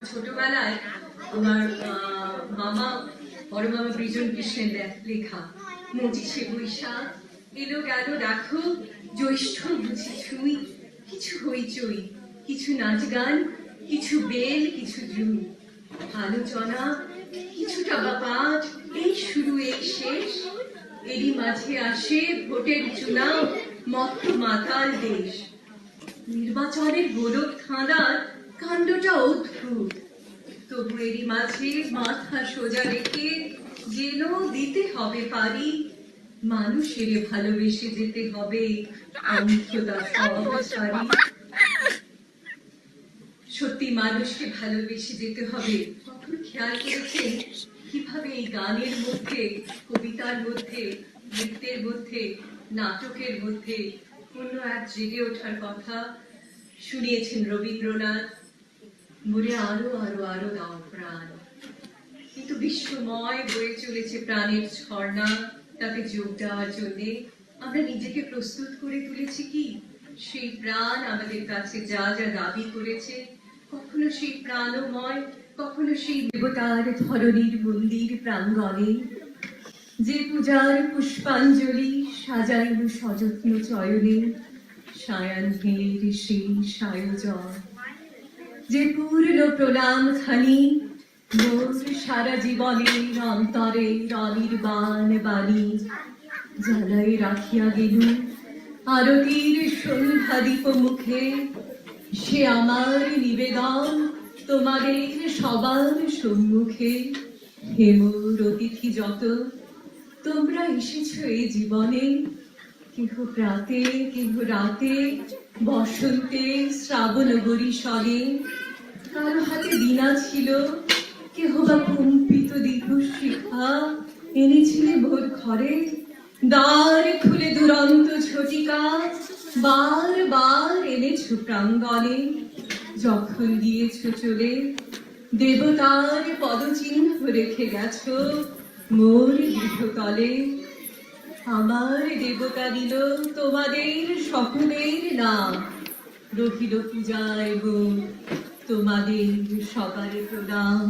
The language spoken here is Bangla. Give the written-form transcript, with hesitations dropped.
ছোটবেলায় আমার মামা বড় মামা বিজন কৃষ্ণের লেখা পঁচিশে বৈশাখ এলো গেল দেখো জ্যৈষ্ঠ বুঝি ছুঁই কিছু হইচই কিছু নাচ গান কিছু বেল কিছু জুই আলোচনা কিছুটা বা পাঠ এই শুরু এই শেষ এরই মাঝে আসে ভোটের চুনাও মত্ত মাতাল দেশ নির্বাচনের গোলক খাঁদার কাণ্ডটা অদ্ভুত তবু এরই মাঝে মাথা সোজা রেখে যেন দিতে হবে পারি মানুষের ভালোবেসে যেতে হবে অন্ততা সব সারি সত্যি মানুষকে ভালোবেসে যেতে হবে কখন খেয়াল করেছেন কিভাবে এই গানের মধ্যে কবিতার মধ্যে নৃত্যের মধ্যে নাটকের মধ্যে অন্য এক জেগে ওঠার কথা শুনিয়েছেন রবীন্দ্রনাথ মরে আরো আরো আরো দাও প্রাণ কিন্তু বিশ্বময় বয়ে চলেছে প্রাণের ঝর্ণা তাতে যোগ দেওয়ার জন্য আমরা নিজেকে প্রস্তুত করে তুলেছি কি সেই প্রাণ আমাদের কাছে যা যা দাবি করেছে কখনো সেই প্রাণময় কখনো সেই দেবতার ধরণীর মন্দির প্রাঙ্গণে যে পূজার পুষ্পাঞ্জলি সাজাইল সযত্ন চয়নে সায়াহ্নের সেই সায়োজন যে পূর্ণ প্রণাম খানি মোর সারা জীবনের অন্তরে অনির্বাণ বাণী জ্বালাই রাখিয়া গেল আরতির সন্ধ্যা দীপ মুখে সে আমার নিবেদন তোমাদের সবার সম্মুখে হে মোর অতিথি যত তোমরা এসেছ এই জীবনে কেহ প্রাতে কেহ রাতে বসন্তে শ্রাবণ বরিশনে কারো হাতে বীণা ছিল কেহ বা কম্পিত দীপশিখা এনেছিলে ভোর ঘরে দ্বার খুলে দুরন্ত ঝটিকা বার বার এনেছ প্রাঙ্গণে যখন গিয়েছ চলে দেবতার পদচিহ্ন রেখে গেছ মোর গৃহতলে আমার দেবতা দিল তোমাদের সকলের নাম রহিল পূজায় তোমাদের সবার প্রণাম।